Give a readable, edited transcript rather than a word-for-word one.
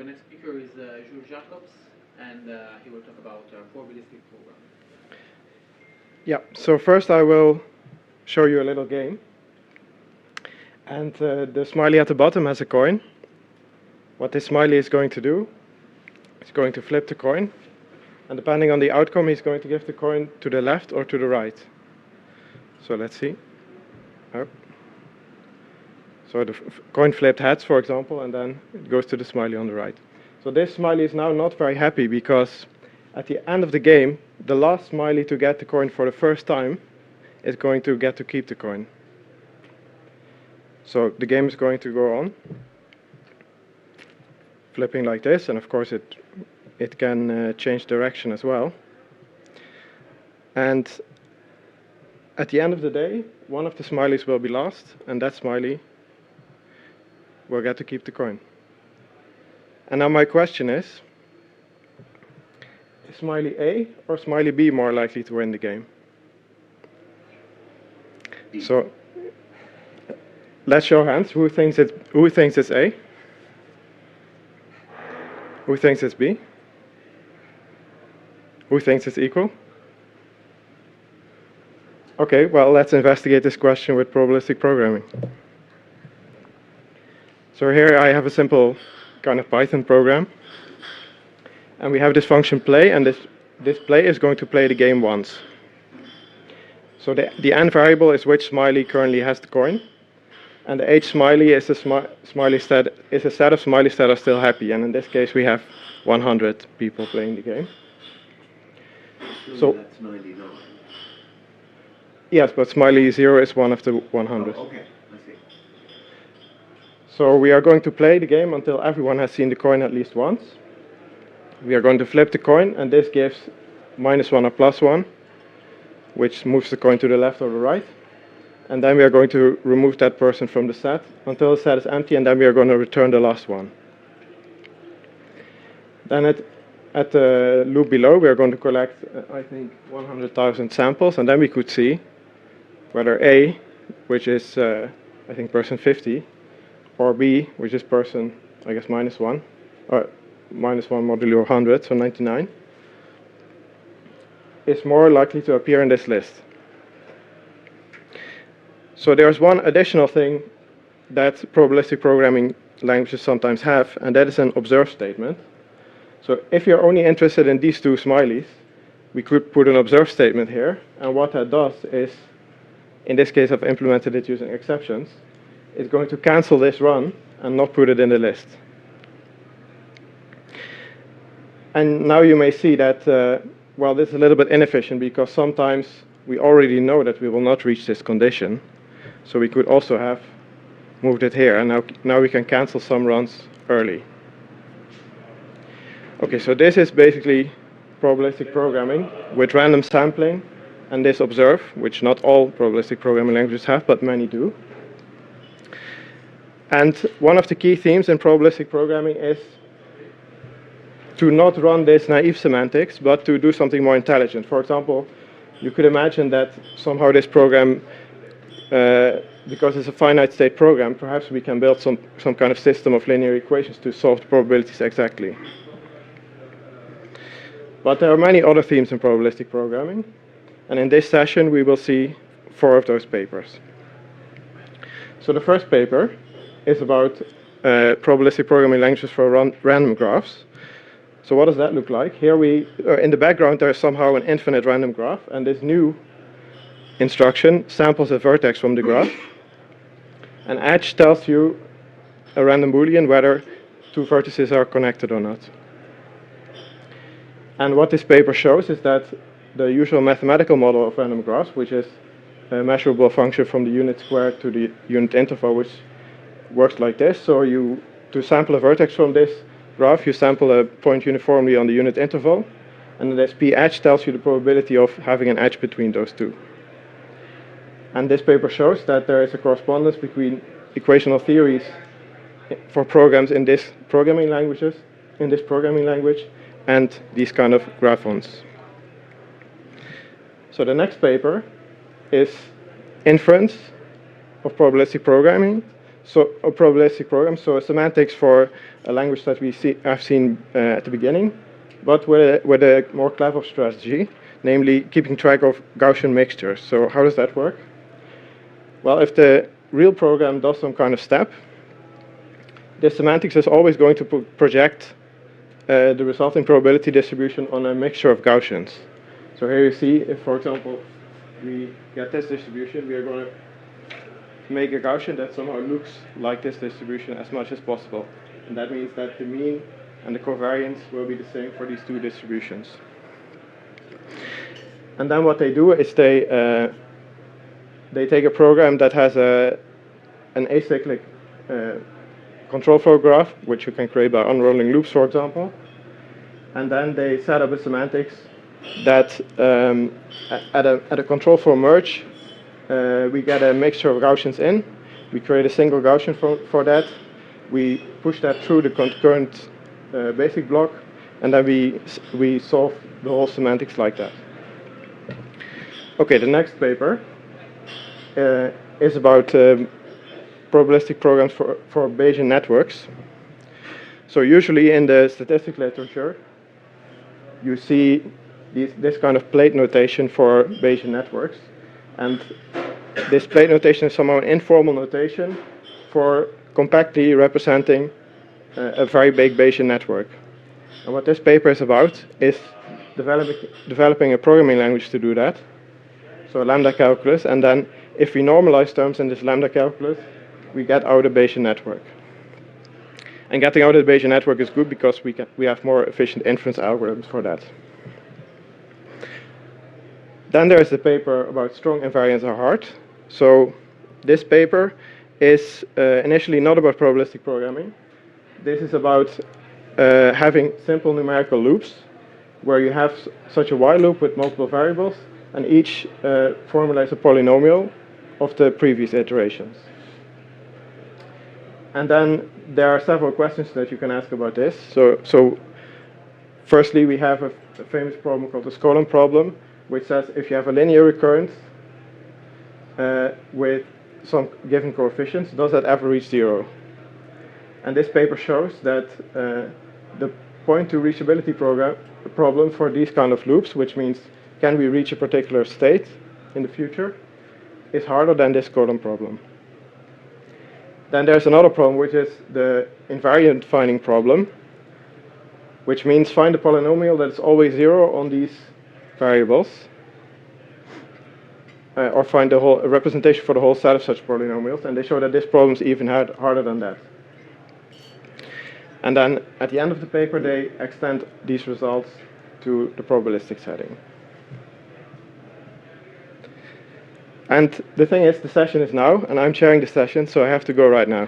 the next speaker is Jules Jacobs, and he will talk about probabilistic programming. Yeah, so first I will show you a little game. And the smiley at the bottom has a coin. What this smiley is going to do, is going to flip the coin. And depending on the outcome, he's going to give the coin to the left or to the right. So let's see. Oh. So the coin flipped heads, for example, and then it goes to the smiley on the right. So this smiley is now not very happy because at the end of the game, the last smiley to get the coin for the first time is going to get to keep the coin. So the game is going to go on, flipping like this, and of course it can change direction as well. And at the end of the day, one of the smileys will be lost, and that smiley will get to keep the coin. And now my question is smiley A or smiley B more likely to win the game? B. So let's show hands. Who thinks it's A? Who thinks it's B? Who thinks it's equal? Okay, well, let's investigate this question with probabilistic programming. So here I have a simple kind of Python program. And we have this function play, and this play is going to play the game once. So the n variable is which smiley currently has the coin. And the h smiley is a set of smileys that are still happy. And in this case, we have 100 people playing the game. So that's 99. Yes, but smiley 0 is one of the 100. Oh, okay, I see. So we are going to play the game until everyone has seen the coin at least once. We are going to flip the coin, and this gives -1 or +1, which moves the coin to the left or the right. And then we are going to remove that person from the set until the set is empty, and then we are going to return the last one. Then at the loop below, we are going to collect, I think, 100,000 samples, and then we could see whether A, which is, I think, person 50, or B, which is person, I guess, -1, or -1 modulo 100, so 99, is more likely to appear in this list. So there's one additional thing that probabilistic programming languages sometimes have, and that is an observe statement. So if you're only interested in these two smileys, we could put an observe statement here, and what that does is, in this case I've implemented it using exceptions, it's going to cancel this run and not put it in the list. And now you may see that, well, this is a little bit inefficient because sometimes we already know that we will not reach this condition. So we could also have moved it here, and now we can cancel some runs early. Okay, so this is basically probabilistic programming with random sampling and this observe, which not all probabilistic programming languages have, but many do. And one of the key themes in probabilistic programming is to not run this naive semantics, but to do something more intelligent. For example, you could imagine that somehow this program, because it's a finite state program, perhaps we can build some kind of system of linear equations to solve the probabilities exactly. But there are many other themes in probabilistic programming, and in this session we will see 4 of those papers. So the first paper is about probabilistic programming languages for random graphs. So what does that look like? Here in the background there is somehow an infinite random graph, and this new instruction samples a vertex from the graph. And edge tells you a random Boolean whether 2 vertices are connected or not. And what this paper shows is that the usual mathematical model of random graphs, which is a measurable function from the unit square to the unit interval, which works like this. So to sample a vertex from this graph, you sample a point uniformly on the unit interval, and this p edge tells you the probability of having an edge between those two. And this paper shows that there is a correspondence between equational theories for programs in this programming language, and these kind of graphons. So the next paper is inference of probabilistic programming so a probabilistic program, so a semantics for a language that I've seen at the beginning, but with a more clever strategy, namely keeping track of Gaussian mixtures. So how does that work? Well, if the real program does some kind of step, the semantics is always going to project the resulting probability distribution on a mixture of Gaussians. So here you see, if for example we get this distribution, we are going to make a Gaussian that somehow looks like this distribution as much as possible. And that means that the mean and the covariance will be the same for these two distributions. And then what they do is they take a program that has an acyclic control flow graph, which you can create by unrolling loops, for example. And then they set up a semantics that at a control flow merge, we get a mixture of Gaussians in. We create a single Gaussian for that. We push that through the concurrent basic block, and then we solve the whole semantics like that. Okay, the next paper is about probabilistic programs for Bayesian networks. So usually in the statistics literature, you see this kind of plate notation for Bayesian networks. And this plate notation is somehow an informal notation for compactly representing a very big Bayesian network. And what this paper is about is developing a programming language to do that. So lambda calculus, and then if we normalize terms in this lambda calculus, we get out a Bayesian network. And getting out a Bayesian network is good because we have more efficient inference algorithms for that. Then there is the paper about strong invariants are hard. So this paper is initially not about probabilistic programming. This is about having simple numerical loops where you have such a while loop with multiple variables, and each formulates a polynomial of the previous iterations. And then there are several questions that you can ask about this. So firstly, we have a famous problem called the Skolem problem, which says if you have a linear recurrence with some given coefficients, does that ever reach zero? And this paper shows that the point to reachability problem for these kind of loops, which means can we reach a particular state in the future, is harder than this Skolem problem. Then there's another problem, which is the invariant finding problem, which means find a polynomial that's always zero on these variables, or find the whole representation for the whole set of such polynomials, and they show that this problem is even harder than that. And then at the end of the paper, they extend these results to the probabilistic setting. And the thing is, the session is now, and I'm chairing the session, so I have to go right now.